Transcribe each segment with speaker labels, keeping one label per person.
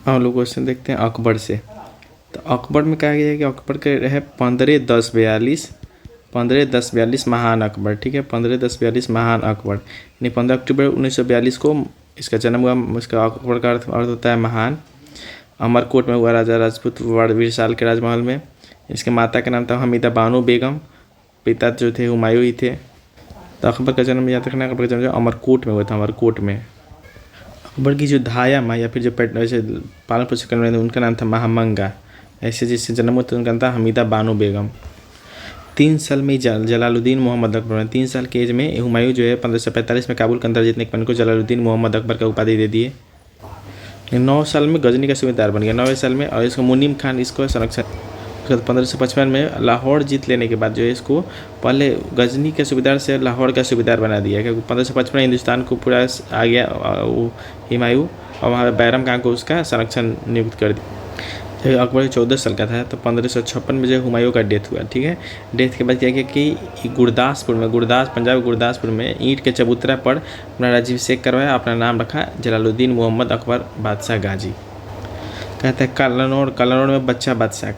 Speaker 1: हम लोग क्वेश्चन देखते हैं अकबर से। तो अकबर में कहा गया है कि अकबर के है 15/10/42 महान अकबर। ठीक है, 15/10/42 महान अकबर, यानी 15 अक्टूबर 1942 को इसका जन्म हुआ। इसका अकबर का अर्थ होता है महान। अमरकोट में हुआ, राजा राजपूत वीरसाल के राजमहल में। इसके माता का नाम था हमीदा बानो बेगम, पिता जो थे हुमायूं ही थे। तो अकबर का जन्म याद रखना, अकबर का जन्म जो अमरकोट में हुआ था, अमरकोट में। अकबर की जो धाया माँ या फिर जो ऐसे पालन पोषण करने वाले उनका नाम था महामंगा। ऐसे जिससे जन्म हुआ तो उनका नाम था हमीदा बानो बेगम। 3 साल में जलालुद्दीन मोहम्मद अकबर, 3 साल के एज में हुमायूं जो है 1545 में काबुल के अंदर जीतने के बाद को जलालुद्दीन मोहम्मद अकबर का उपाधि दे दिए। 9 साल में गजनी का सूबेदार बन गया, 9वें साल में। और इसको मुनीम खान इसको संरक्षण 1555 में लाहौर जीत लेने के बाद जो है इसको पहले गजनी के सूबेदार से लाहौर का सूबेदार बना दिया, क्योंकि 1555 में हिंदुस्तान को पूरा आ गया हुमायूं, और वहाँ बैरम खान को उसका संरक्षण नियुक्त कर दिया। जब अकबर 14 साल का था तो 1556 में जो हुमायूं का डेथ हुआ। ठीक है, डेथ के बाद क्या किया कि गुरदासपुर में, पंजाब गुरदासपुर में ईंट के चबूतरा पर अपना राज्याभिषेक करवाया, अपना नाम रखा जलालुद्दीन मोहम्मद अकबर बादशाह गाजी। कहते हैं कलानौर में बच्चा बादशाह।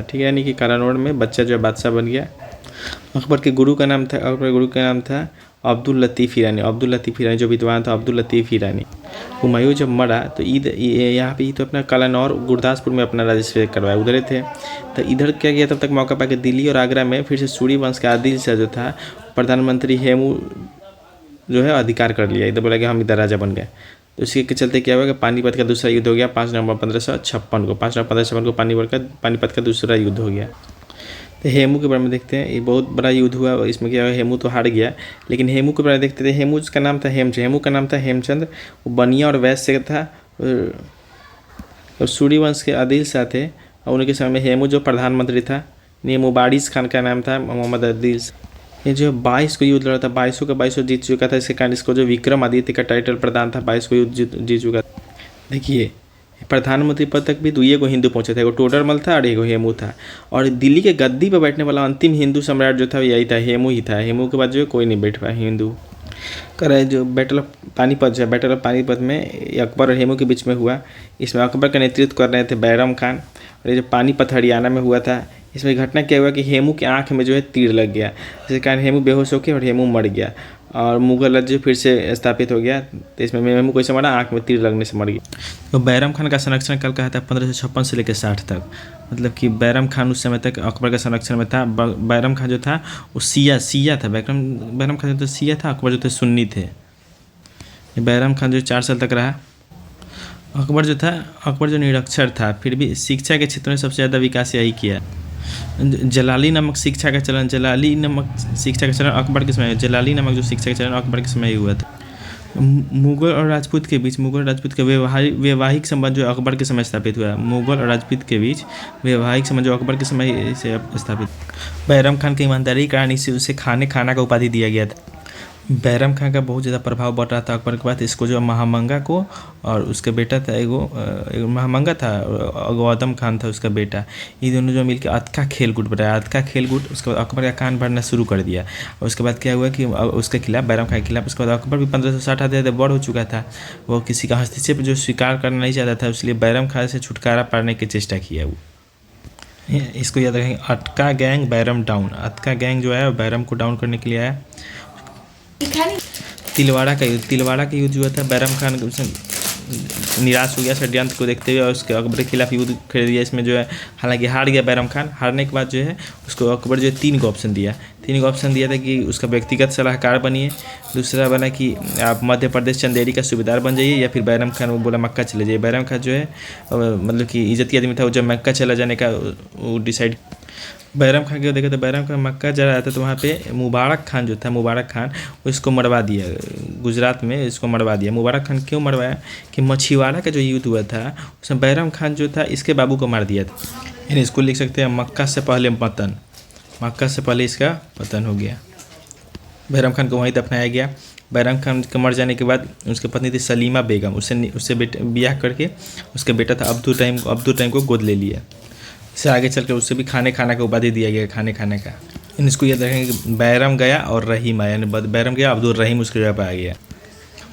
Speaker 1: ठीक है, यानी कि कलानौर में बच्चा जो बादशाह बन गया। अकबर के गुरु का नाम था अब्दुल लतीफ़ ईरानी, जो विद्वान था अब्दुल लतीफ़ ईरानी। हुमायूं जब मरा तो यहाँ पे तो अपना कलानौर गुरदासपुर में अपना राज्याभिषेक करवाया, उधर थे। तो इधर क्या किया, तब तक मौका पाकर दिल्ली और आगरा में फिर से सूरी वंश का आदिल शाह जो था प्रधानमंत्री हेमू जो है अधिकार कर लिया। इधर बोला कि हम इधर राजा बन गए। तो इसी के चलते क्या हुआ कि पानीपत का दूसरा युद्ध हो गया 5 नवंबर 1556 को पानीपत का दूसरा युद्ध हो गया। तो हेमू के बारे में देखते हैं, ये बहुत बड़ा युद्ध हुआ और इसमें क्या हुआ, हेमू तो हार गया। लेकिन हेमू के बारे में देखते थे, हेमू का नाम था हेमचंद, वो बनिया और वैश्य था, और सूर्यवंश के आदिल शाह थे। और उनके समय में हेमू जो प्रधानमंत्री था, मुबारिस खान का नाम था मोहम्मद आदिल। ये जो 22 को युद्ध लड़ा था, 22 जीत चुका था। इसके कारण इसको जो विक्रमादित्य का टाइटल प्रदान था, 22 को युद्ध जीत चुका था। देखिए प्रधानमंत्री पद तक भी 2 को हिंदू पहुंचे थे, एगो टोडरमल था और एगो हेमू था। और दिल्ली के गद्दी पर बैठने वाला अंतिम हिंदू सम्राट जो था यही था, हेमू ही था। हेमू के बाद जो है कोई नहीं बैठ पाया हिंदू। करे जो बैटल ऑफ पानीपत में अकबर और हेमू के बीच में हुआ। इसमें अकबर का नेतृत्व कर रहे थे बैरम खान। और ये जो पानीपत हरियाणा में हुआ था, इसमें घटना क्या हुआ कि हेमू के आँख में जो है तीर लग गया, जिसके कारण हेमू बेहोश हो गया और हेमू मर गया। और मुगल राज्य फिर से स्थापित हो गया। तो इसमें हेमू को ऐसे मरा, आँख में तीर लगने से मर गया। तो बैरम खान का संरक्षण काल कहा था 1556 से लेकर 60 तक। मतलब कि बैरम खान उस समय तक अकबर का संरक्षण में था। बैरम खान जो था वो शिया था। बैरम खान जो था शिया था, अकबर जो थे सुन्नी थे। बैरम खान जो 4 साल तक रहा। अकबर जो निरक्षर था, फिर भी शिक्षा के क्षेत्र में सबसे ज़्यादा विकास यही किया। जलाली नामक शिक्षा का चलन अकबर के समय, जलाली नामक जो शिक्षा का चलन अकबर के समय हुआ था। मुगल और राजपूत के बीच वैवाहिक संबंध जो अकबर के समय स्थापित हुआ। मुगल और राजपूत के बीच वैवाहिक संबंध जो अकबर के समय से स्थापित। बैरम खान की ईमानदारी के कारण उसे खाना का उपाधि दिया गया था। बैरम खान का बहुत ज़्यादा प्रभाव बढ़ रहा था अकबर के बाद। इसको जो महामंगा को और उसका बेटा था, एगो महामंगा था, गौतम खान था उसका बेटा, ये दोनों जो मिलकर अतका खेल गुट बनाया। उसके बाद अकबर का कान भरना शुरू कर दिया। और उसके बाद क्या हुआ कि उसके खिलाफ, बैरम खान के खिलाफ, उसके बाद अकबर भी 1560 आते बड़ हो चुका था। वो किसी का हस्तक्षेप जो स्वीकार करना नहीं चाहता था, इसलिए बैरम खान से छुटकारा पाने की चेष्टा किया। वो इसको याद रखेंगे, अटका गैंग बैरम डाउन। अतका गैंग जो है बैरम को डाउन करने के लिए आया। तिलवाड़ा का युद्ध जो था, बैरम खान निराश हो गया षड्यंत्र को देखते हुए और उसके अकबर के खिलाफ युद्ध खड़े दिया। इसमें जो है हालांकि हार गया बैरम खान। हारने के बाद जो है उसको अकबर जो है 3 को ऑप्शन दिया था कि उसका व्यक्तिगत सलाहकार बनिए, दूसरा बना कि आप मध्य प्रदेश चंदेरी का सूबेदार बन जाइए, या फिर बैरम खान वो बोला मक्का चले जाइए। बैरम खान जो है मतलब कि इज्जती आदमी था, वो जब मक्का चला जाने का वो डिसाइड। बैरम खान को देखा तो बैरम खान मक्का जा रहा था तो वहाँ पे मुबारक खान उसको मरवा दिया। गुजरात में इसको मरवा दिया। मुबारक खान क्यों मरवाया कि मछीवाड़ा का जो युद्ध हुआ था उसमें बैरम खान जो था इसके बाबू को मार दिया था। यानी इसको लिख सकते हैं मक्का से पहले इसका पतन हो गया। बैरम खान को वहीं दफनाया गया। बैरम खान के मर जाने के बाद उसकी पत्नी थी सलीमा बेगम, उससे ब्याह करके उसका बेटा था अब्दुल रहीम को गोद ले लिया। इससे आगे चलकर उससे भी खाना का उपाधि दिया गया, खाने का। इसको याद रखेंगे कि बैरम गया और रहीम आया, यानी बैरम गया, अब्दुल रहीम उसके जगह पर आ गया।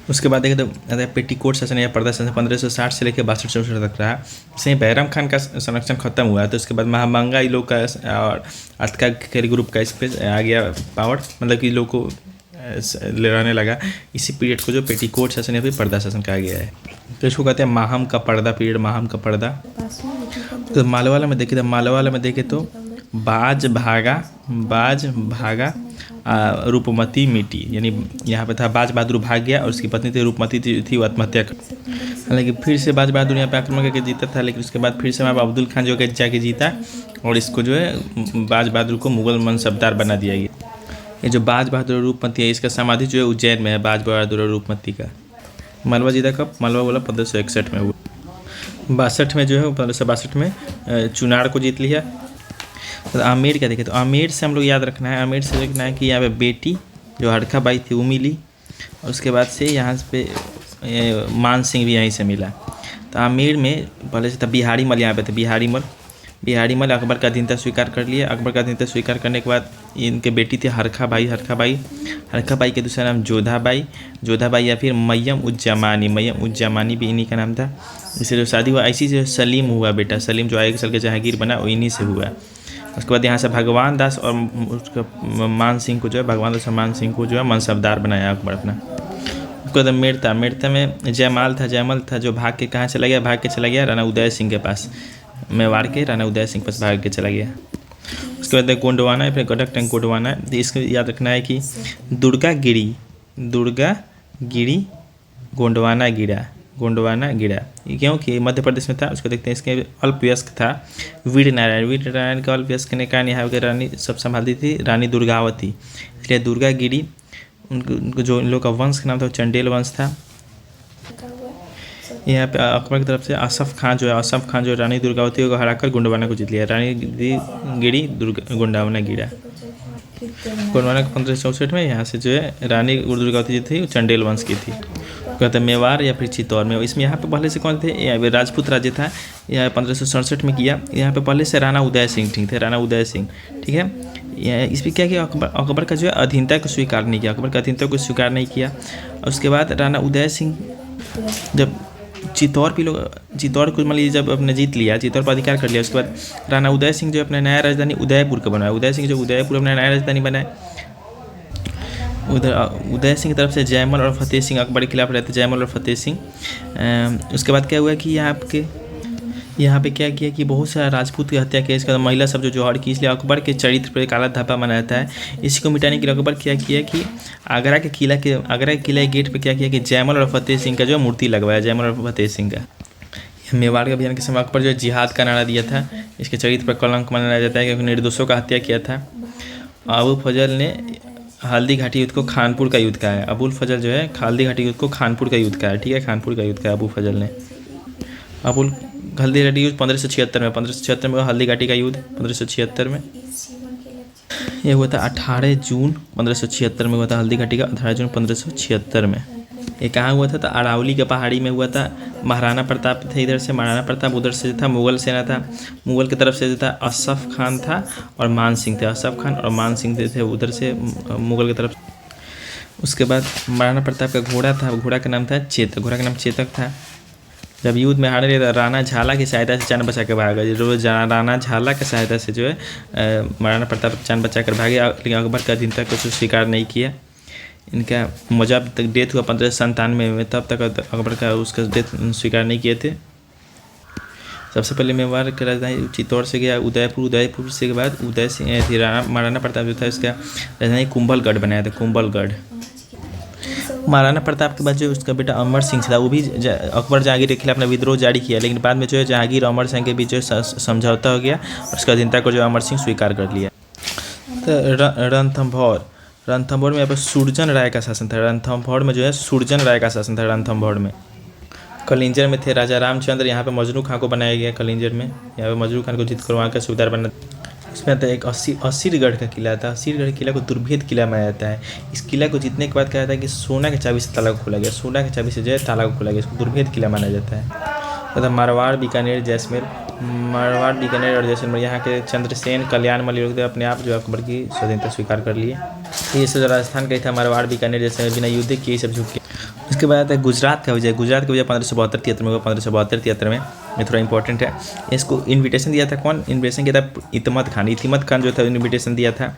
Speaker 1: उसके बाद देखें तो पेटीकोट शासन या पर्दा शासन 1560 से लेकर 62 तक रहा। इसमें बैरम खान का संरक्षण खत्म हुआ, तो उसके बाद महामंगा इन लोग का और अतका खेल ग्रुप का इस पर आ गया पावर, मतलब कि लोग को लड़ाने लगा। इसी पीरियड को जो पेटीकोट शासन या फिर पर्दा शासन कहा गया है। तो इसको कहते हैं माहम का पर्दा पीरियड, माहम का पर्दा। तो मालवाला में देखे तो मालवाला में देखे तो बाज भागा रूपमती मिटी, यानी यहाँ पे था बाज बहादुर भाग गया और उसकी पत्नी थी रूपमती थी वो आत्महत्या कर। हालांकि फिर से बाज बहादुर यहाँ पे आक्रमण करके जीता था, लेकिन उसके बाद फिर से वहाँ अब्दुल खान जो है जाके जीता और इसको जो है बाज बहादुर को मुगल मनसबदार बना दिया गया। ये जो बाज बहादुर रूपमती है इसका समाधि जो है उज्जैन में है, बाज बहादुर रूपमती का। मालवा जीता कब? मालवा बोला 1561 में हुआ। 62 में जो है 1562 में चुनार को जीत लिया। तो आमेर क्या देखे तो आमेर से हम लोग याद रखना है, आमेर से देखना है कि यहाँ पे बेटी जो हड़का बाई थी वो मिली और उसके बाद से यहाँ पे मान सिंह भी यहीं से मिला। तो आमेर में पहले से था बिहारी मल, यहाँ पे थे बिहारी मल अकबर का अधीनता स्वीकार कर लिया। अकबर का अधीनता स्वीकार करने के बाद इनके बेटी थी हरखा बाई के दूसरा नाम जोधा बाई या फिर मय्यम उज्जमानी भी इन्हीं का नाम था। इससे जो शादी हुआ ऐसी जो सलीम हुआ बेटा, सलीम जो 1 साल के जहांगीर बना वो इन्हीं से हुआ। उसके बाद यहाँ से भगवान दास और उसका मान सिंह को जो है भगवान दास और मान सिंह को जो है मनसबदार बनाया अकबर अपना। उसके बाद मेड़ता में जयमल था जो भाग के कहाँ चला गया राणा उदय सिंह के पास, मेवाड़ के राणा उदय सिंह के पास भाग के चला गया। उसके बाद गोंडवाना है, फिर गडक टंग गोंडवाना। इसको याद रखना है कि दुर्गा गिरी गोंडवाना गिरा क्योंकि मध्य प्रदेश में था। उसको देखते हैं, इसके अल्पवयस्क था वीर नारायण का अल्पवयस्क ने कारण यहाँ की रानी सब संभालती थी रानी दुर्गावती, इसलिए दुर्गा गिरी उनको जो इन लोग का वंश का नाम था चंडेल वंश था। यहाँ पे अकबर की तरफ से असफ खान जो रानी दुर्गावती को हराकर गोंडवाना को जीत लिया। रानी गिरी गोंडवाना गिरा। गोंडवाना 1564 में यहाँ से जो है रानी दुर्गावती जी थी चंडेल वंश की थी। कहते हैं मेवाड़ या फिर चित्तौड़ में। इसमें यहाँ पे पहले से कौन थे? राजपूत राज्य था, यह 1567 में किया। यहाँ पे पहले से राणा उदय सिंह ठीक है। इसमें क्या किया अकबर का जो है अधीनता को स्वीकार नहीं किया। और उसके बाद राणा उदय सिंह जब चित्तौड़ को मान लीजिए जब अपने जीत लिया, चित्तौड़ पर अधिकार कर लिया, उसके बाद राणा उदय सिंह जो अपना नया राजधानी उदयपुर का बनाया। उदय सिंह जो उदयपुर अपना नया राजधानी बनाए। उधर उदय सिंह की तरफ से जयमल और फतेह सिंह अकबर के खिलाफ रहते, जयमल और फतेह सिंह। उसके बाद क्या हुआ कि यहाँ पे क्या किया कि बहुत सारा राजपूत की हत्या किया। इसके बाद महिला सब जो जोहर की, इसलिए अकबर के चरित्र पर काला धब्बा बना जाता है। इसी को मिटाने के लिए अकबर क्या किया कि आगरा के किला के गेट पे क्या किया कि जयमल और फतेह सिंह का जो मूर्ति लगवाया, जयमल और फतेह सिंह का। मेवाड़ के अभियान के समय अकबर जो है जिहाद का नारा दिया था। इसके चरित्र पर कलंक मनाया जाता है क्योंकि निर्दोषों का हत्या किया था। अबू फजल ने हल्दी घाटी युद्ध को खानपुर का युद्ध कहा है। अबुल फजल जो है हल्दी घाटी युद्ध को खानपुर का युद्ध कहा है, ठीक है, खानपुर का युद्ध कहा अबू फजल ने। हल्दी घाटी युद्ध 1576 में हल्दी घाटी का युद्ध 1576 में ये हुआ था। 18 जून 1576 में हुआ था हल्दी घाटी का, 18 जून 1576 में। ये कहाँ हुआ था? तो अरावली के पहाड़ी में हुआ था। महाराणा प्रताप थे इधर से, महाराणा प्रताप उधर से था, मुगल सेना था। मुगल की तरफ से था असफ खान था और मान सिंह थे। असफ खान और मान सिंह थे उधर से मुगल की तरफ। उसके बाद महाराणा प्रताप का घोड़ा था, घोड़ा का नाम था चेतक, घोड़ा का नाम चेतक था। जब युद्ध में हार गया राणा झाला की सहायता से जान बचा कर भागा। रोज राणा झाला की सहायता से जो है महाराणा प्रताप जान बचा कर भागे, लेकिन अकबर का अधीनता को स्वीकार नहीं किया। इनका जब तक डेथ हुआ 1597 में, तब तक अकबर का उसका डेथ स्वीकार नहीं किए थे। सबसे पहले मेवाड़ की राजधानी चित्तौड़ से गया उदयपुर से के बाद उदय सिंह महाराणा प्रताप जो था इसका राजधानी कुंभलगढ़ बनाया था, कुंभलगढ़। महाराणा प्रताप के बाद जो उसका बेटा अमर सिंह था वो भी अकबर जहांगीर के खिलाफ अपना विद्रोह जारी किया, लेकिन बाद में जो है जहांगीर अमर सिंह के बीच जो समझौता हो गया और उसका अधीनता को जो अमर सिंह स्वीकार कर लिया। तो रणथंभौर में यहाँ पर सुरजन राय का शासन था। रणथंभौर में जो है सुरजन राय का शासन था रणथंभौर में। कलिंजर में थे राजा रामचंद्र, यहाँ पे मजनू खान को बनाया गया कलिंजर में। यहाँ पे मजनू खान को जीत कर वहाँ का सूबेदार बना। इसमें आता है एक असीरगढ़ का किला था। असीरगढ़ किला को दुर्भेद किला माना जाता है। इस किला को जीतने के बाद कहा जाता है कि सोना के चाबी से ताला को खोला गया, सोना के चाबी से जो है ताला को खोला गया, इसको दुर्भेद किला माना जाता है। तथा मारवाड़ बीकानेर और जैसलमेर यहाँ के चंद्रसेन कल्याणमल लोग अपने आप जो अकबर की स्वाधीनता स्वीकार कर लिए। ये सब राजस्थान का ही था, मारवाड़ बीकानेर जैसे बिना युद्ध किए सब झुक गए। इसके बाद गुजरात का विजय 1572-73 में हुआ। 1572-73 में, ये थोड़ा इंपॉर्टेंट है। इसको इनविटेशन दिया था कौन? इन्विटेशन किया था इतिमद खान। इतिमद खान जो था इनविटेशन दिया था।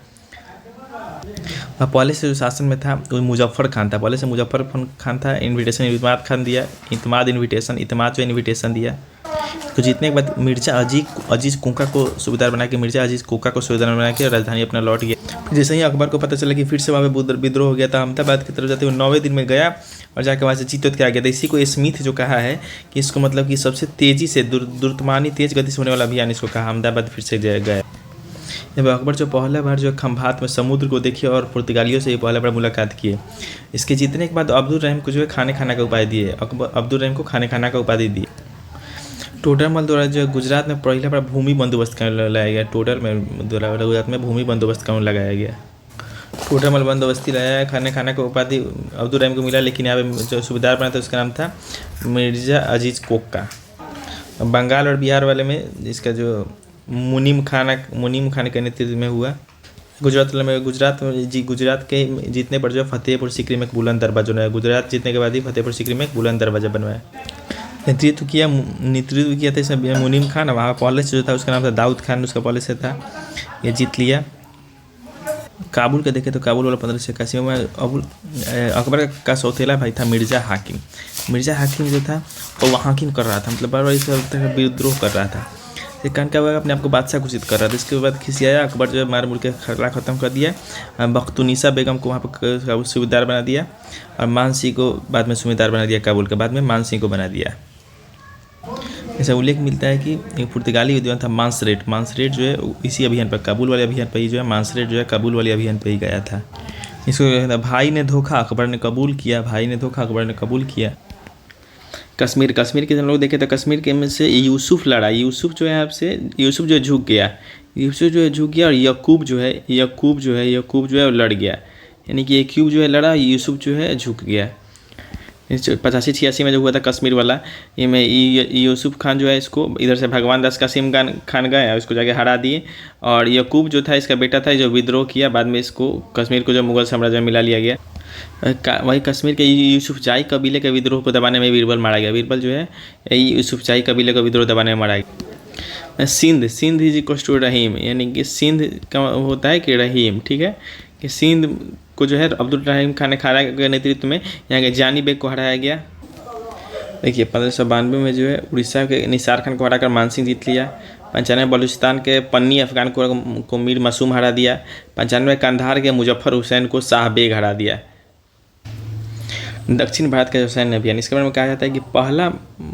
Speaker 1: पहले से जो शासन में था वो मुजफ्फर खान था। पहले से मुजफ्फर खान था। इनविटेशन इतिमाद खान दिया। इतिमाद जो इनविटेशन दिया। तो जीतने के बाद मिर्जा अजीज़ कोका को सूबेदार बना के राजधानी अपना लौट गया। फिर जैसे ही अकबर को पता चला कि फिर से वहाँ पे विद्रोह हो गया था, अहमदाबाद की तरफ जाते हुए 9वें दिन में गया और जाकर वहाँ से जीत के आ गया था। इसी को स्मिथ जो कहा है कि इसको मतलब कि सबसे तेज़ी से दुर्तमानी तेज गति से होने वाला अभियान इसको कहा। अहमदाबाद फिर से गया। जब अकबर जो पहला बार जो खंभात में समुद्र को देखिए और पुर्तगालियों से पहला बार मुलाकात किए। इसके जीतने के बाद अब्दुल रहीम को जो है खाने खाना का उपाधि दिए। अब्दुल रहीम को खाने खाना का उपाधि दिए। टोडरमल द्वारा जो गुजरात में पहला बार भूमि बंदोबस्त कानून लाया गया। गुजरात में भूमि बंदोबस्त कानून लगाया गया। टोडरमल बंदोबस्ती लाया। खाने खाना का उपाधि अब्दुल रहीम को मिला, लेकिन यहाँ पे जो सूबेदार बना था उसका नाम था मिर्जा अजीज़ कोका। बंगाल और बिहार वाले में इसका जो मुनीम खान के नेतृत्व में हुआ। गुजरात के जीतने पर जो फतेहपुर सीकरी में एक बुलंद दरवाजा बनाया। गुजरात जीतने के बाद ही फतेहपुर सीकरी में एक बुलंद दरवाजा बनवाया। नेतृत्व किया था इसमें मुनीम खान। वहाँ पहले से जो था उसका नाम था दाऊद खान, उसका पहले से था। ये जीत लिया। काबुल का देखे तो काबुल वाला 1581 में अकबर का सौतेला भाई था मिर्जा हाकिम जो था वो हाकिम कर रहा था, मतलब बार बार इस विद्रोह कर रहा था। कान क्या हुआ अपने आप को बादशाह घोषित कर रहा था। इसके बाद खिसियाया अकबर जो है मार मुर के खतरा ख़त्म कर दिया। बख्तुनिसा बेगम को वहाँ पर सूबेदार बना दिया और मानसिंह को बाद में सूबेदार बना दिया। काबुल के बाद में मानसिंह को बना दिया। ऐसा उल्लेख मिलता है कि एक पुर्तगाली विद्वान था मांसरेट जो है इसी अभियान पर, काबुल वाले अभियान पर ही जो है मांसरेट जो है काबुल वाले अभियान पर ही गया था। इसको भाई ने धोखा अकबर ने कबूल किया। कश्मीर के हम लोग देखें तो कश्मीर के में से यूसुफ लड़ा। यूसुफ जो है झुक गया और यकूब जो है लड़ गया। यानी कि यकूब जो है लड़ा, यूसुफ जो है झुक गया। 85-86 में जो हुआ था कश्मीर वाला, ये में यूसुफ खान जो है इसको इधर से भगवान दास कासिम खान गए, उसको जाके हरा दिए। और यकूब जो था इसका बेटा था जो विद्रोह किया, बाद में इसको कश्मीर को जो मुगल साम्राज्य में मिला लिया गया। वही कश्मीर के यूसुफजाई कबीले के विद्रोह को दबाने में बीरबल मारा गया। बीरबल जो है यूसुफजाई कबीले का विद्रोह दबाने में मारा गया। सिंध इज इक्वल टू रहीम, यानी कि सिंध का होता है कि रहीम, ठीक है। कि सिंध को जो है अब्दुल रहीम खान के नेतृत्व में यहाँ के जानी बेग को हराया गया। देखिए 1592 में जो है उड़ीसा के निसार खान को हराकर मानसिंह जीत लिया। 95 बलूचिस्तान के पन्नी अफगान को मीर मासूम हरा दिया। 95 कंधार के मुजफ्फर हुसैन को शाह बेग हरा दिया। दक्षिण भारत का जो सैन्य अभियान, इसके बारे में कहा जाता है कि पहला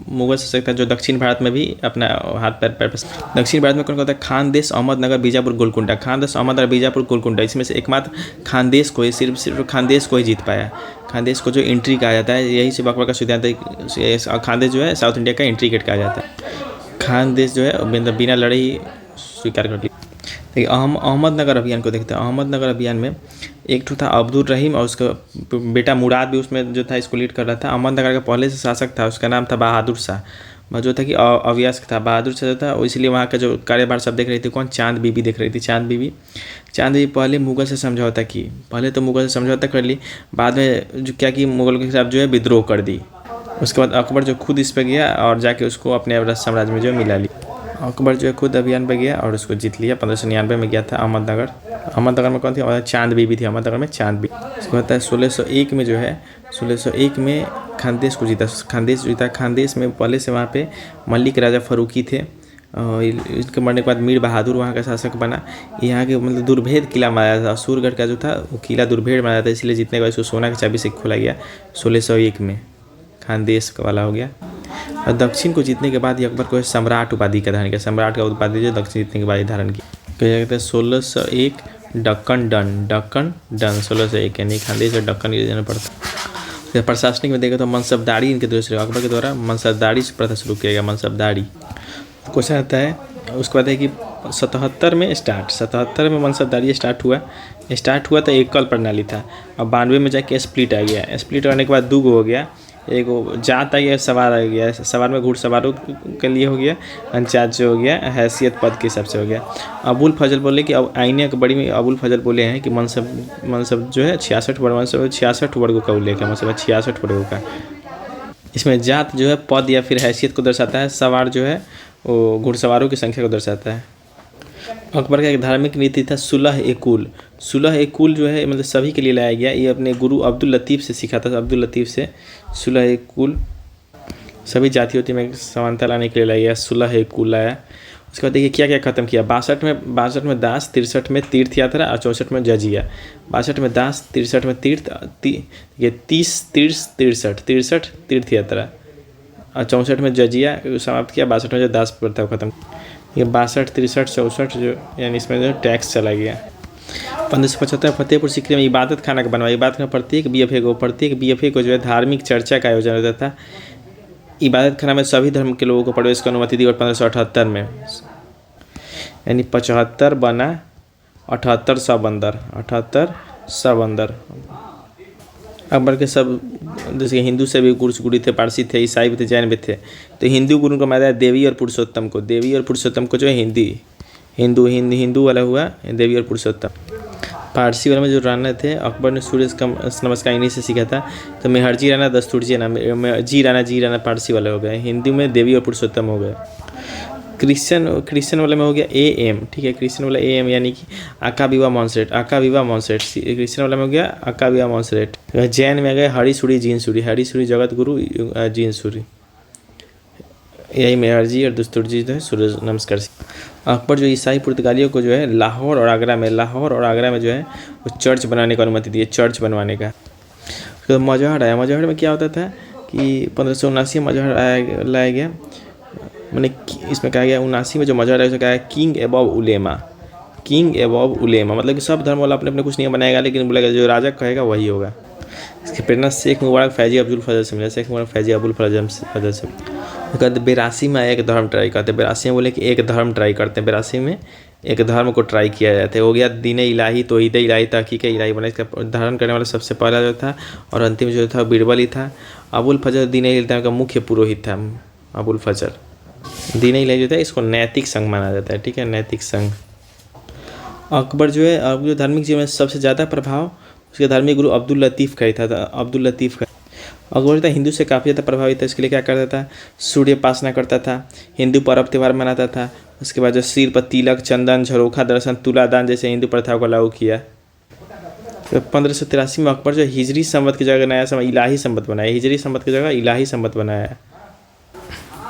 Speaker 1: मुगल शासक था जो दक्षिण भारत में भी अपना हाथ पैर दक्षिण भारत में कौन होता है? खानदेश, अहमदनगर, बीजापुर, गोलकुंडा। खानदेश, अहमदनगर, बीजापुर, गोलकुंडा, इसमें से एकमात्र खानदेश को ही सिर्फ खानदेश को ही जीत पाया। खानदेश को जो एंट्री कहा जाता है, यही से अकबर का सिद्धांत है। खानदेश जो है साउथ इंडिया का एंट्री गेट कहा जाता है। खानदेश जो है बिना लड़े ही स्वीकार कर लिया। देखिए अहमदनगर अभियान को देखते हैं। अहमदनगर अभियान में एक तो था अब्दुल रहीम और उसका बेटा मुराद भी उसमें जो था इसको लीड कर रहा था। अहमदनगर का पहले से शासक था, उसका नाम था बहादुर शाह, जो था कि अवयस्क था। बहादुर शाह जो था इसलिए वहाँ का जो कार्यभार सब देख रही थी कौन? चांद बीबी देख रही थी। चांद बीबी पहले मुगल से समझौता की, पहले तो मुगल से समझौता कर ली, बाद में जो क्या कि मुगल के खिलाफ जो है विद्रोह कर दी। उसके बाद अकबर जो खुद इस पर गया और जाके उसको अपने साम्राज्य में जो मिला लिया। अकबर जो है खुद अभियान पर गया और उसको जीत लिया। 1599 में गया था अहमदनगर में कौन थी? चांद बीबी थी अहमदनगर में, चांद बीबी। उसको कहता है 1601 में खानदेश को जीता। खानदेश में पहले से वहाँ पे मल्लिक राजा फरूकी थे। इसके मरने के बाद मीर बहादुर वहाँ का शासक बना। यहाँ के मतलब दुर्भेद किला मारा था, असुरगढ़ का जो था वो किला दुर्भेद मारा था, इसलिए जीतने के बाद उसको सोना की चाबी से खोला गया 1601 में। खानदेश वाला हो गया। और दक्षिण को जीतने के बाद ही अकबर को सम्राट उपाधि का धारण किया। सम्राट का उपाधि जो दक्षिण जीतने के बाद ही धारण किया। कहा जाता है 1601 डक्कन डन 1601, यानी खानदेश और डक्कन के जाना पड़ता। प्रशासनिक में देखा तो मनसबदारी इनके द्वारा अकबर के द्वारा मनसबदारी से प्रथा शुरू किया गया। मनसबदारी क्वेश्चन आता है। उसके बाद है कि 77 में मनसबदारी स्टार्ट हुआ तो एकल प्रणाली था। और 92 में जाके स्प्लिट आ गया। स्प्लिट होने के बाद 2 हो गया। एक वो जात आ गया, सवार आ गया, सवार में घुड़सवारों के लिए हो गया, अंचाज जो हो गया हैसियत पद के हिसाब से हो गया। अबुल फजल बोले कि अब आईने अकबरी में अबुल फजल बोले हैं कि मनसब जो है 66 वर्ग, मनसब 66 वर्गों का उल्लेख है, मतलब 66 वर्गों का। इसमें जात जो है पद या फिर हैसियत को दर्शाता है, सवार जो है वो घुड़सवारों की संख्या को दर्शाता है। अकबर का एक धार्मिक नीति था सुलह ए कुल। सुलह ए कुल जो है मतलब सभी के लिए लाया गया, ये अपने गुरु अब्दुल लतीफ़ से सीखा था। अब्दुल लतीफ़ से सुलह ए कुल, सभी जाति में समानता लाने के लिए लाया गया, सुलह ए कुल लाया। उसके बाद देखिए क्या क्या ख़त्म किया। 62 में दास, 63 में तीर्थ यात्रा और 64 में जजिया। 62 में दास, 63 में तीर्थ, ये 30 63 तीर्थ यात्रा और 64 में जजिया समाप्त किया। 62 में जो दास प्रथा खत्म, ये 62 63 64 जो यानी इसमें जो टैक्स चला गया। 1575 फतेहपुर सीकरी में इबादत खाना का बनवाया। इबादत खाना प्रत्येक बीएफए को जो है धार्मिक चर्चा का आयोजन होता था। इबादत खाना में सभी धर्म के लोगों को प्रवेश की अनुमति दी और 1578 में यानी 75 बना 78 सब अंदर। अकबर के सब जैसे हिंदू से भी गुरु थे, पारसी थे, ईसाई भी थे, जैन भी थे। तो हिंदू गुरु को माना देवी और पुरुषोत्तम को जो है हिंदू वाला हुआ देवी और पुरुषोत्तम। पारसी वाले में जो राणा थे, अकबर ने सूर्य का नमस्कार इन्हीं से सीखा था। तो मेहरजी राणा, दस्तूरजी राणा, जी राणा पारसी वाले हो गए। हिंदू में देवी और पुरुषोत्तम हो गए। क्रिश्चियन वाले में हो गया AM, ठीक है। क्रिश्चियन वाला AM यानी कि आका विवा मॉन्सरेट। क्रिश्चियन वाला में हो गया आका विवा मॉन्सरेट। जैन में गए हरी सूरी जीन सूरी जगत गुरु जीन सूरी, यही मेहरजी और दस्तूरजी जो है सूर्य नमस्कार। अकबर जो ईसाई पुर्तगालियों को जो है लाहौर और आगरा में जो है वो चर्च बनाने की अनुमति दी है, चर्च बनवाने का। तो मजहर आया। मजहर में क्या होता था कि 1579 में मजहर लाया गया। मैंने इसमें कहा गया 79 में जो मजहर है उसे कहा है किंग एबव उलेमा, मतलब कि सब धर्म वाला अपने अपने कुछ नहीं बनाएगा, लेकिन बोलेगा जो राजा कहेगा वही होगा। इसकी प्रेरणा शेख मुबारक फैजी अब्दुल फजल से मिला। 82 में एक धर्म ट्राई करते। 82 में बोले कि एक धर्म ट्राई करते हैं। 82 में एक धर्म को ट्राई किया जाता है। हो गया दीन इलाही, तौहीद इलाही, तहकीक इलाही बना। इसका धारण करने वाला सबसे पहला जो था और अंतिम जो था बीरबल ही था। अबुल फजल दीन इलाही का मुख्य पुरोहित था। अबुल फजल दीन इलाही जो था इसको नैतिक संघ माना जाता है, ठीक है, नैतिक संघ। अकबर जो है जो धार्मिक जीवन में सबसे ज़्यादा प्रभाव उसके धार्मिक गुरु अब्दुल लतीफ़ का ही था। अब्दुल लतीफ़ का अकबर था हिंदू से काफ़ी ज़्यादा प्रभावित था। इसके लिए क्या करता था, सूर्य उपासना करता था, हिंदू पर्व त्यौहार मनाता था। उसके बाद जो सिर पर तिलक, चंदन, झरोखा दर्शन, तुलादान जैसे हिंदू प्रथाओं को लागू किया। तो 1583 में अकबर जो हिजरी संवत की जगह नया समय इलाही संवत बनाया। हिजरी संवत की जगह इलाही संवत बनाया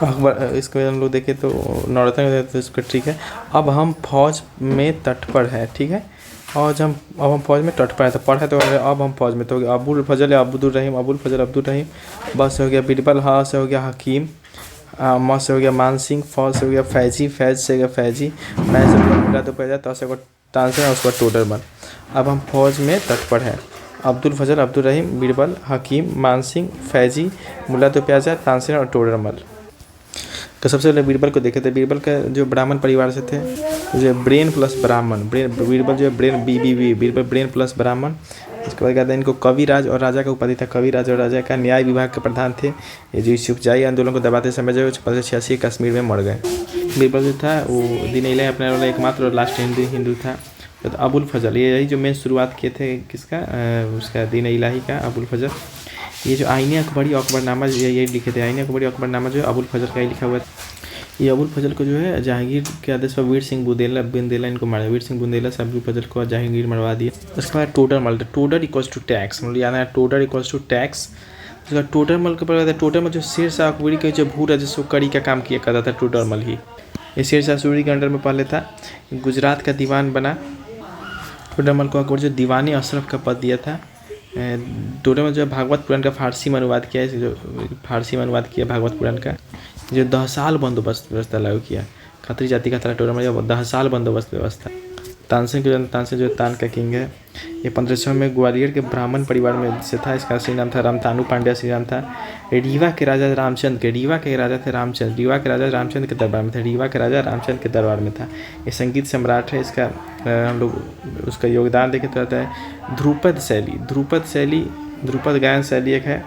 Speaker 1: अकबर। इसको हम लोग देखें तो नवरत्न तो इसको ठीक है। अब हम फौज में तत्पर है, ठीक है। और अब हम फौज में तत्पर है तो पढ़े तो अब हम फौज में तो हो गया अबुल फजल अब्दुल रहीम। बस से हो गया बीरबल, हाँ से हो गया हकीम, म से हो गया मान सिंह, फ से हो गया फैजी, फैज से हो गया फैजी, मैं से मिला तो पैदा तो से हो तानसेन और उसके बाद टोडरमल। अब हम फौज में तत्पर है। अब्दुल फजल, अब्दुल रहीम, बीरबल, हकीम, मान सिंह, फैजी, मुला तो प्याजा, तानसेन और टोडरमल। तो सबसे पहले बीरबल को देखे थे। बीरबल का जो ब्राह्मण परिवार से थे, जो ब्रेन प्लस ब्राह्मण, बीरबल जो है ब्रेन बीरबल ब्रेन प्लस ब्राह्मण। इसके बाद कहते हैं इनको कविराज और राजा का उपाधि था। कविराज और राजा का न्याय विभाग के प्रधान थे। ये जो यूसुफजाई आंदोलन को दबाते समय जो 1586 कश्मीर में मर गए। बीरबल जो था वो दीन इलाही अपने वाला एकमात्र और लास्ट हिंदू था। तो अबुल फजल यही जो मेन शुरुआत किए थे किसका, उसका दीन इलाही का, अबुल फजल। ये जो आईने अकबरी अकबरनामा ये लिखे थे। आईने अकबरी अकबरनामा जो है अबुल फजल का ही लिखा हुआ था। ये अबुल फजल को जो है जहांगीर के आदेश पर वीर सिंह बुंदेला इनको मारा। वीर सिंह बुंदेला से अबुल फजल को जहांगीर मरवा दिया। उसके बाद टोडर इक्वल्स टू टैक्स, मतलब याद है टोडर इक्वल्स टू टैक्स। उसके बाद टोडरमल के पर टोडरमल जो शेर शाह अकबरी के जो भू राजस्व कड़ी का काम किया करता था टोडरमल ही। ये शेर शाह सूरी के अंडर में पहले था। गुजरात का दीवान बना। टोडरमल को अकबर जो दीवानी अशरफ का पद दिया था। टोडरमल जो भागवत पुराण का फारसी में अनुवाद किया है, जो फारसी में अनुवाद किया भागवत पुराण का। जो 10 साल बंदोबस्त व्यवस्था लागू किया। खत्री जाति का था टोडरमल, जो 10 साल बंदोबस्त व्यवस्था। तानसेन जो तान का किंग है। ये 1500 में ग्वालियर के ब्राह्मण परिवार में से था। इसका श्री नाम था रामतानु पांड्या श्री नाम था। रीवा के राजा रामचंद्र के दरबार में था। ये संगीत सम्राट है। इसका हम लोग उसका योगदान देखें तो आता है ध्रुपद गायन शैली एक है।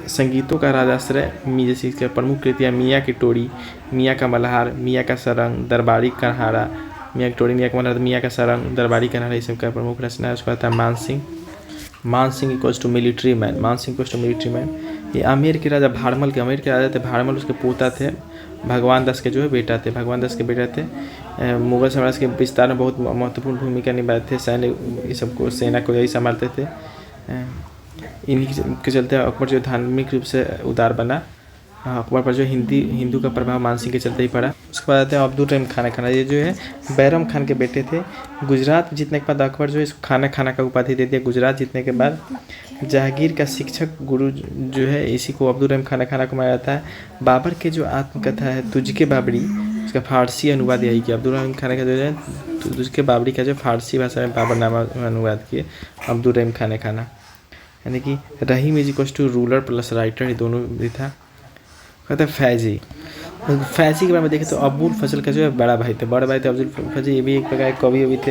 Speaker 1: संगीतों का राजाश्रय जैसे इसके प्रमुख कृतियाँ मियाँ की टोरी, मियाँ का मल्हार, मियाँ का सरंग, दरबारी कन्हारा, मियाँ की टोरी, मियाँ का मल्हार, मियाँ का सरंग, दरबारी कन्हारा, ये सब का प्रमुख रचना है। उसके बाद था Man Singh. Man Singh equals to military man, Man Singh equals to military man. ये आमेर के राजा भारमल के, आमेर के राजा थे भारमल, उसके पोता थे, भगवान दास के जो है बेटा थे, भगवान दास के बेटा थे। मुगल साम्राज्य के विस्तार में बहुत महत्वपूर्ण भूमिका निभाए थे, सैन्य ये सबको सेना को यही संभालते थे। इन्हीं के चलते अकबर जो धार्मिक रूप से उदार बना। अकबर पर जो हिंदू का प्रभाव मानसिंह के चलते ही पड़ा। उसके बाद आते हैं अब्दुल रहीम खाना, ये जो है बैरम खान के बेटे थे। गुजरात जीतने के बाद अकबर जो है इसको खाना का उपाधि दे दिया। गुजरात जीतने के बाद जहांगीर का शिक्षक गुरु जो है इसी को अब्दुल रहीम खाना को माना जाता है। बाबर के जो आत्मकथा है तुझके बाबरी, उसका फारसी अनुवाद यही किया अब्दुल रहीम खाना का जो है तुझके बाबरी का जो फारसी भाषा में बाबरनामा अनुवाद किए अब्दुल रहीम खाना, यानी कि Rahim is equals to ruler plus writer, ये दोनों भी था। कहते हैं फैजी के बारे में देखें तो अबुल फजल का जो है बड़ा भाई थे, बड़े भाई थे अब्दुल फैजी। ये भी एक प्रकार के कवि भी थे।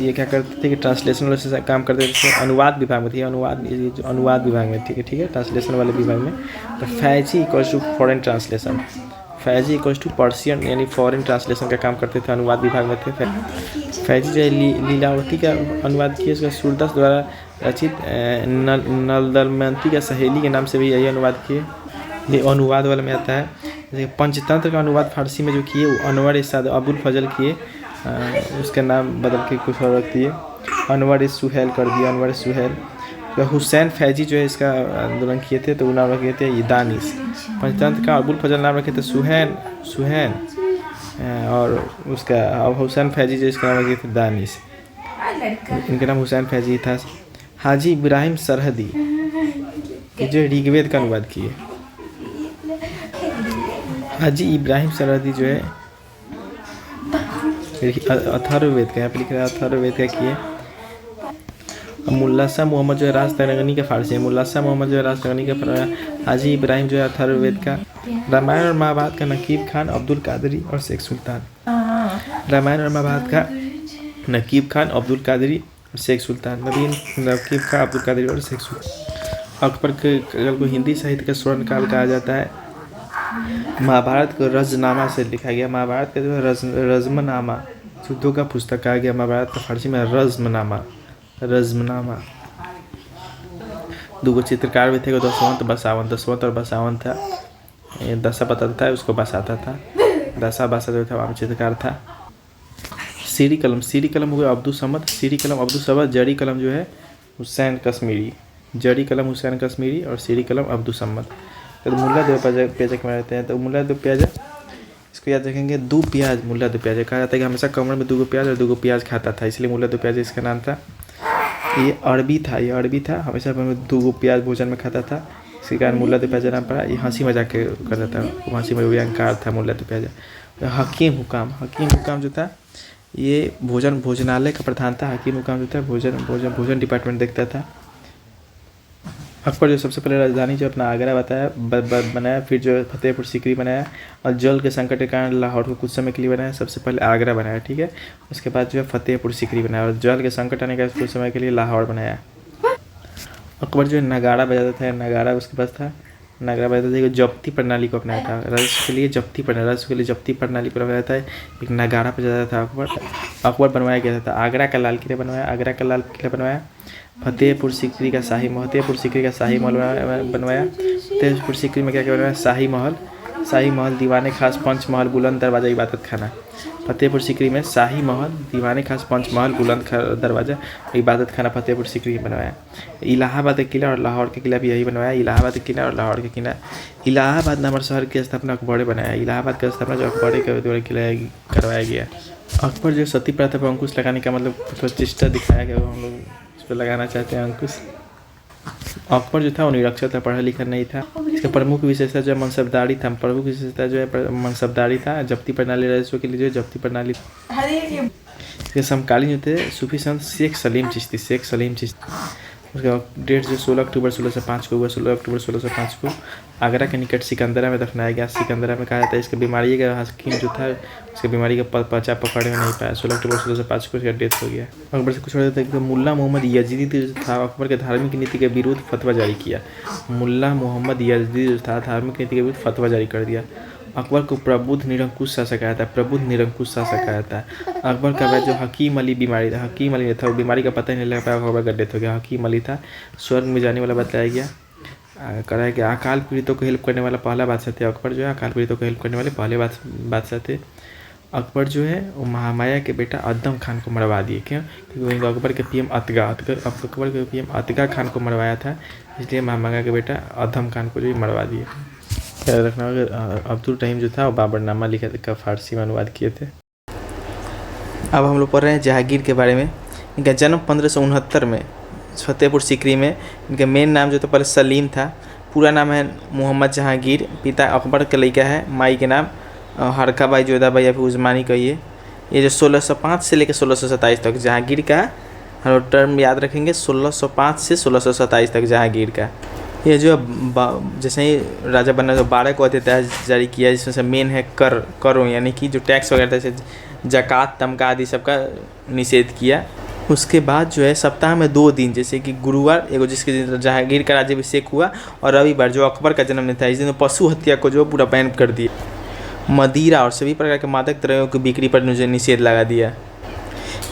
Speaker 1: ये क्या करते थे कि ट्रांसलेशन वाले काम करते थे, अनुवाद विभाग में थे, अनुवाद विभाग में, ठीक है ट्रांसलेशन वाले विभाग में। तो Faizi equals to foreign translation, Faizi equals to Persian यानी फॉरेन ट्रांसलेशन का काम करते थे, अनुवाद विभाग में थे। फैजी जो है लीलावती का अनुवाद किए, उसका सूरदास द्वारा रचित नलदमयंती का सहेली के नाम से भी यही अनुवाद किए। ये अनुवाद वाले में आता है। जैसे पंचतंत्र का अनुवाद फारसी में जो किए वो अनवर इसाद अबुल फजल किए, उसका नाम बदल के कुछ और रख दिए, अनवर सुहेल कर दिया, अनवर सुहेल। तो हुसैन फैजी जो है इसका आंदोलन किए थे तो वो नाम रखे थे दानिश। पंचतंत्र का अबुल फजल नाम रखे थे सुहैन और उसका हुसैन फैजी जो इसका नाम रखे थे दानिश। इनका नाम हुसैन फैजी था। हाजी इब्राहिम सरहदी जो ऋग्वेद का अनुवाद किए। हाजी इब्राहिम सरहदी जो है अथर्ववेद का, यहाँ पे लिख रहा है अथर्ववेद का किए। मुल्ला शाह मोहम्मद जो है राजतरंगनी का फारसी है, मुल्ला शाह मोहम्मद जो है राजतरंगनी का। हाजी इब्राहिम जो है अथर्ववेद का। रामायण और महाभारत का नकीब खान, अब्दुल कादरी और शेख सुल्तान। रामायण और महाभारत का नकीब खान, अब्दुल कादरी और शेख सुल्तान। नकीब खान, अब्दुल कादरी और शेख सुल्तान। अकबर के को हिंदी साहित्य का स्वर्ण काल कहा जाता है। महाभारत को रजनामा से लिखा गया। महाभारत का जो है रज़्मनामा युद्धों का पुस्तक कहा गया। महाभारत का फारसी में रज़्मनामा। दो चित्रकार भी थे, दशवंत और बसावंत था। दशा बताता था, उसको बसाता था। दशा बसा जो था वहाँ चित्रकार था। सीरी कलम हो गया अब्दुल समद, जड़ी कलम जो है हुसैन कश्मीरी और सीरी कलम अब्दुल समद। तो मुल्ला दो प्याजा में रहते हैं। तो मुल्ला दो प्याजा इसको याद रखेंगे, दो प्याज मुल्ला दो प्याजा कहा जाता है कि हमेशा कमर में 2 प्याज और 2 प्याज खाता था, इसलिए मुल्ला दो प्याजा इसका नाम था। ये अरबी था, हमेशा 2 प्याज भोजन में खाता था, इसके कारण मुल्ला दो प्याजा नाम पड़ा। ये हंसी मजाक करता था, हंसी व्यंग्यकार था मुल्ला दो प्याजा। हकीम हुकाम जो था ये भोजनालय का प्रधान था। हकीम हुकाम जो था भोजन डिपार्टमेंट देखता था। अकबर जो सबसे पहले राजधानी जो अपना आगरा बनाया, फिर जो फतेहपुर सीकरी बनाया और जल के संकट के कारण लाहौर को कुछ समय के लिए बनाया। सबसे पहले आगरा बनाया, ठीक है। उसके बाद जो है फतेहपुर सीकरी बनाया और जल के संकट आने का कुछ समय के लिए लाहौर बनाया। अकबर जो नगाड़ा बजाता था, नगाड़ा उसके पास था। नगाड़ा बजाता था, जब्ती प्रणाली को अपनाया था। राजस्व के लिए जब्ती प्रणाली पर बनाया था। एक नगाड़ा बजाता था अकबर बनवाया गया था। आगरा का लाल किला बनवाया। फतेहपुर सीकरी का शाही महल बनवाया। फतेहपुर सीकरी में क्या बनवाया? शाही महल, दीवाने खास, पंच महल, बुलंद दरवाजा, इबादत खाना। फतेहपुर सीकरी में शाही महल, दीवाने खास, पंच महल, बुलंद दरवाजा, इबादत खाना फतेहपुर सीकरी में बनवाया। इलाहाबाद का किला और लाहौर का किला भी यही बनवाया। इलाहाबाद नामक शहर की स्थापना अकबर ने बनाया। इलाहाबाद की स्थापना जो अकबर के द्वारा करवाया गया। अकबर जो सती प्रथा पर अंकुश लगाने का मतलब प्रतिष्ठा दिखाया गया, हम लोग इस पर लगाना चाहते हैं अंकुश। अकबर जो था वो निरक्षर था, पढ़ा लिखा नहीं था। इसका प्रमुख विशेषता जो है मनसबदारी था। जब्ती प्रणाली राजस्व के लिए जो है जब्ती प्रणाली। इसके समकालीन जो थे सूफी संत शेख सलीम चिश्ती। उसका डेट जो 16 अक्टूबर 1605 को हुआ। 16 अक्टूबर 1605 को आगरा के निकट सिकंदरा में दफनाया गया। सिकंदरा में कहा जाता है इसके बीमारी का हकीम जो था उसकी बीमारी का पर्चा पकड़ में नहीं पाया। 16 अक्टूबर 1605 को उसका डेथ हो गया। अकबर से कुछ हो जाता है कि मुल्ला मोहम्मद यजीदी जो था अकबर के धार्मिक नीति के विरुद्ध फतवा जारी किया। मुल्ला मोहम्मद यजीदी जो था धार्मिक नीति के विरुद्ध फतवा जारी कर दिया। अकबर को प्रबुद्ध निरंकुश शासक आया था। प्रबुद्ध निरंकुश शासक आया था। अकबर का वह जो हकीम अली बीमारी था, हकीम अली था, वो बीमारी का पता ही नहीं लग पाया, अकबर का डेथ हो गया। हकीम अली था, स्वर्ग में जाने वाला बताया गया। कराया गया। अकाल पीड़ितों को हेल्प करने वाला पहला बादशाह थे अकबर जो है, अकाल पीड़ितों को हेल्प करने वाले पहले बादशाह थे। अकबर जो है वो महामाया के बेटा अदम खान को मरवा दिए। क्यों? क्योंकि अकबर के पीएम अकबर के पीएम अतगा खान को मरवाया था, इसलिए महामाया के बेटा अदम खान को जो मरवा दिए। याद रखना होगा अब्दुल रहीम जो था वो बाबरनामा लिखा का फारसी में अनुवाद किए थे। अब हम लोग पढ़ रहे हैं जहांगीर के बारे में। इनका जन्म 1569 में फतेहपुर सीकरी में। इनका मेन नाम जो था पहले सलीम था। पूरा नाम है मोहम्मद जहांगीर। पिता अकबर का लड़का है। माई के नाम हरका बाई जोधा बाई या फिर उस्मानी कहिए। ये जो 1605 से लेकर 1627 तक जहांगीर का हम लोग टर्म याद रखेंगे। 1605 से 1627 तक जहांगीर का ये जो जैसे ही राजा बनना तो 12 को अध्यादेश जारी किया, जिसमें से मेन है करों यानी कि जो टैक्स वगैरह जैसे जकात तमका आदि सबका निषेध किया। उसके बाद जो है सप्ताह में 2 दिन जैसे कि गुरुवार एगो जिसके दिन जहांगीर का राज्याभिषेक हुआ और रविवार जो अकबर का जन्मदिन था, इस दिन पशु हत्या को जो पूरा बैन कर दिया। मदिरा और सभी प्रकार के मादक द्रव्यों की बिक्री पर निषेध लगा दिया।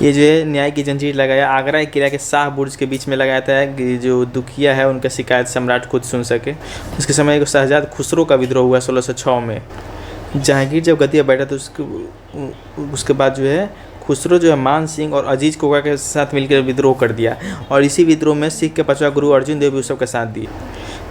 Speaker 1: ये जो है न्याय की जंजीर लगाया। आगरा किला के शाह बुर्ज के बीच में लगाया था कि जो दुखिया है उनका शिकायत सम्राट खुद सुन सके। उसके समय एक शहजाद खुसरो का विद्रोह हुआ 1606 में। जहांगीर जब गद्दी पर बैठा तो उसके बाद जो है खुसरो जो है मान सिंह और अजीज कोका के साथ मिलकर विद्रोह कर दिया और इसी विद्रोह में सिख के 5वां गुरु अर्जुन देव भी उसका साथ दिए।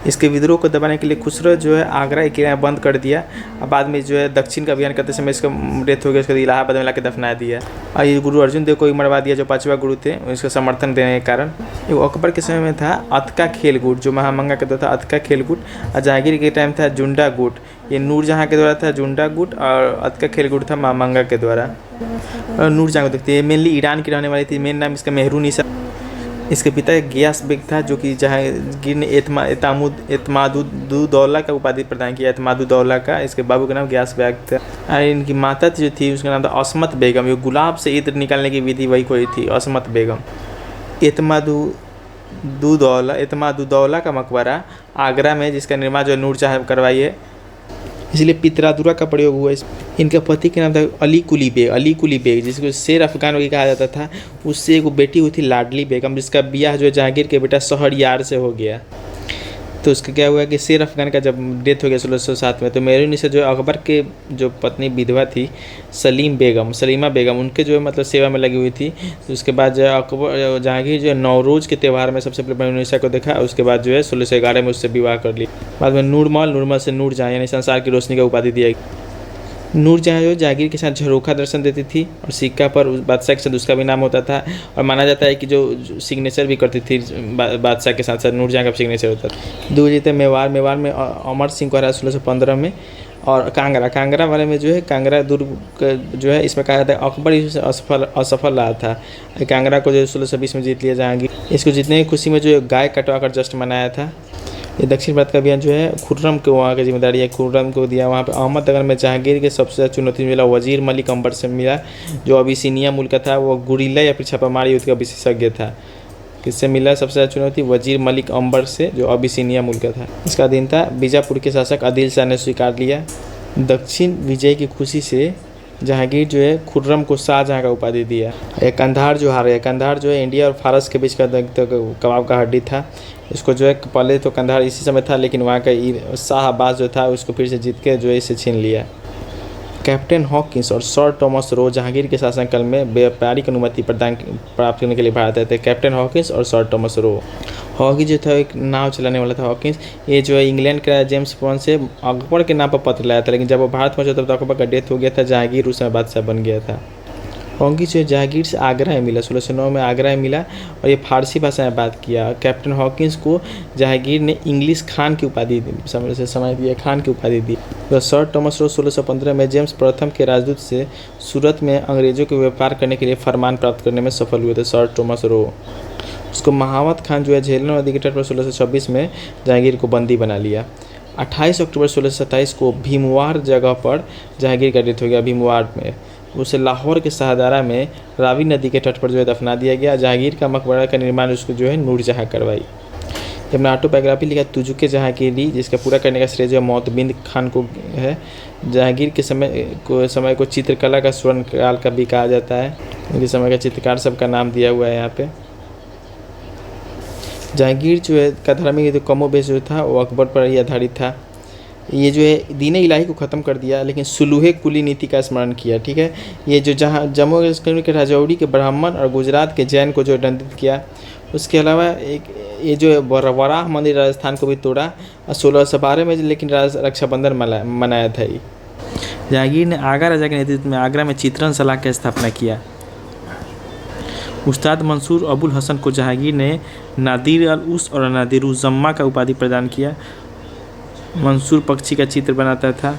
Speaker 1: इसके विद्रोह को दबाने के लिए खुसरो जो है आगरा किला बंद कर दिया और बाद में जो है दक्षिण का अभियान करते समय इसका डेथ हो गया। उसके बाद इलाहाबाद में लाकर दफना दिया और ये गुरु अर्जुन देव को ही मरवा दिया जो 5वां गुरु थे, इसका समर्थन देने के कारण। ये अकबर के समय में था अतका खेल गुट जो महामंगा के द्वारा था अतका खेल गुट, और जहांगीर के टाइम था जुंडा गुट। ये नूरजहाँ के द्वारा था जुंडा गुट और अतका खेल गुट था महामंगा के द्वारा। और नूरजहाँ को देखते हैं मेनली ईरान की रहने वाली थी। मेन नाम इसका मेहरुनिसा। इसके पिता गियास बेग था जो कि जहांगीर ने एतमादुद्दौला का उपाधि प्रदान किया, एतमादुद्दौला का। इसके बाबू का नाम गियास बेग था। और इनकी माता जो थी उसका नाम था असमत बेगम। ये गुलाब से इत्र निकालने की विधि वही कोई थी, असमत बेगम। एतमादुद्दौला का मकबरा आगरा में जिसका निर्माण जो नूरजहाँ करवाई है, इसलिए पितरादुरा का प्रयोग हुआ। इनका पति के नाम था अली कुली बेग जिसको शेर अफगान भी कहा जाता था। उससे एक बेटी हुई थी लाडली बेगम, जिसका ब्याह जो है जहांगीर के बेटा शहरयार से हो गया। तो उसका क्या हुआ कि शेर अफगान का जब डेथ हो गया 1607 में, तो मेहरुनिसा जो अकबर के जो पत्नी विधवा थी सलीमा बेगम उनके जो है मतलब सेवा में लगी हुई थी। तो उसके बाद जो अकबर जहांगीर जो है नौरोज़ के त्यौहार में सबसे पहले मेहरुनिसा को देखा। उसके बाद जो है 1611 में उससे विवाह कर लिया। बाद में नूरमल से नूरजहाँ यानी संसार की रोशनी का उपाधि दिया। नूरजहाँ जो जहांगीर के साथ झरोखा दर्शन देती थी और सिक्का पर बादशाह के साथ उसका भी नाम होता था। और माना जाता है कि जो सिग्नेचर भी करती थी बादशाह के साथ साथ नूरजहाँ का सिग्नेचर होता था। 2 जीते मेवाड़ में अमर सिंह को हराया 1615 में। और कांगड़ा वाले में जो है कांगड़ा दुर्ग जो है इसमें कहा जाता है अकबर इसमें असफल रहा था। कांगड़ा को जो 1620 में जीत लिया जहांगीर। इसको जीतने की खुशी में जो गाय कटवा कर जश्न मनाया था। ये दक्षिण भारत का अभियान जो है खुर्रम को वहाँ की जिम्मेदारी है, खुर्रम को दिया। वहाँ पे अहमदनगर में जहांगीर के सबसे ज़्यादा चुनौती मिला वजीर मलिक अंबर से मिला, जो अबिसिनिया मुल्क का था। वो गुरिल्ला या फिर छापामारी युद्ध का विशेषज्ञ था। किससे मिला सबसे ज़्यादा चुनौती? वजीर मलिक अंबर से जो अबिसिनिया मुल्क का था। इसका अधीन था। बीजापुर के शासक आदिल शाह ने स्वीकार लिया। दक्षिण विजय की खुशी से जहांगीर जो है खुर्रम को शाहजहाँ का उपाधि दिया। कंधार जो हार गया। कंधार जो है इंडिया और फारस के बीच का कबाब का हड्डी था। इसको जो है पहले तो कंधार इसी समय था, लेकिन वहाँ का शाह अब्बास जो था उसको फिर से जीत के जो है इसे छीन लिया। कैप्टन हॉकिंस और सर टॉमस रो जहांगीर के शासनकाल में व्यापारिक अनुमति प्राप्त करने के लिए भारत आए थे। कैप्टन हॉकिंस और सर टॉमस रो। हॉकिंस जो था एक नाव चलाने वाला था। हॉकिंस ये जो है इंग्लैंड का जेम्स बॉन्ड से अकबर के नाम पर पत्र लाया था, लेकिन जब वो भारत पहुंचा तब तो अकबर का डेथ हो गया था। जहांगीर उस समय बादशाह बन गया था। हॉकिंस जो जहांगीर से आगरा में मिला, 1609 में आगरा में मिला और ये फारसी भाषा में बात किया। कैप्टन हॉकिंस को जहांगीर ने इंग्लिश खान की उपाधि दी, खान की उपाधि दी। तो सर टॉमस रो 1615 में जेम्स प्रथम के राजदूत से सूरत में अंग्रेजों के व्यापार करने के लिए फरमान प्राप्त करने में सफल हुए थे सर टॉमस रो। उसको महावत खान जो है झेलम नदी के तट पर 1626 में जहांगीर को बंदी बना लिया। 28 अक्टूबर 1627 को भीमवार जगह पर जहांगीर का डेथ हो गया। भीमवार में उसे लाहौर के शाहदारा में रावी नदी के तट पर जो है दफना दिया गया। जहांगीर का मकबरा का निर्माण उसको जो है नूरजहाँ करवाई। अपना ऑटोबायोग्राफी लिखा तुजुके जहांगीरी, जिसका पूरा करने का श्रेय जो मोतबिंद खान को है। जहांगीर के समय को चित्रकला का स्वर्ण काल का भी कहा जाता है। उनके समय का चित्रकार सबका नाम दिया हुआ है यहाँ पे। जहांगीर जो है का धार्मिक जो कमोबेश जो था वो अकबर पर ही आधारित था। ये जो है दीन इलाही को ख़त्म कर दिया, लेकिन सुलूहे कुली नीति का स्मरण किया। ठीक है, ये जो जहाँ जम्मू कश्मीर के राजौरी के ब्राह्मण और गुजरात के जैन को जो दंडित किया। उसके अलावा एक ये जो वराह मंदिर राजस्थान को भी तोड़ा और 1612 में लेकिन रक्षाबंधन मनाया था। जहांगीर ने आगरा राजा के नेतृत्व में आगरा में चित्रण सलाह की स्थापना किया। उस्ताद मंसूर अबुल हसन को जहांगीर ने नादिर अल उस और नादिरुज़्ज़मा का उपाधि प्रदान किया। मंसूर पक्षी का चित्र बनाता था।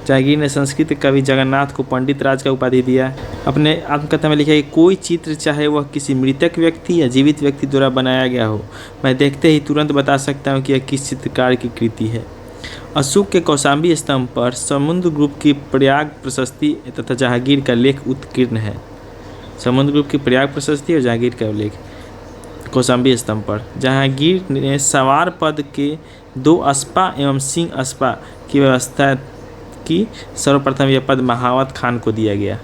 Speaker 1: जहांगीर ने संस्कृत कवि जगन्नाथ को पंडित राज का उपाधि दिया। अपने आत्मकथा में लिखा कि कोई चित्र चाहे वह किसी मृतक व्यक्ति या जीवित व्यक्ति द्वारा बनाया गया हो, मैं देखते ही तुरंत बता सकता हूँ कि यह किस चित्रकार की कृति है। अशोक के कौशाम्बी स्तंभ पर समुद्रगुप्त की प्रयाग प्रशस्ति तथा जहांगीर का लेख उत्कीर्ण है। समुद्रगुप्त की प्रयाग प्रशस्ति और जहांगीर का उल्लेख कौशाम्बी स्तंभ पर। जहांगीर ने सवार पद के 2 अस्पा एवं सिंह अस्पा की व्यवस्था की। सर्वप्रथम यह पद महावत खान को दिया गया।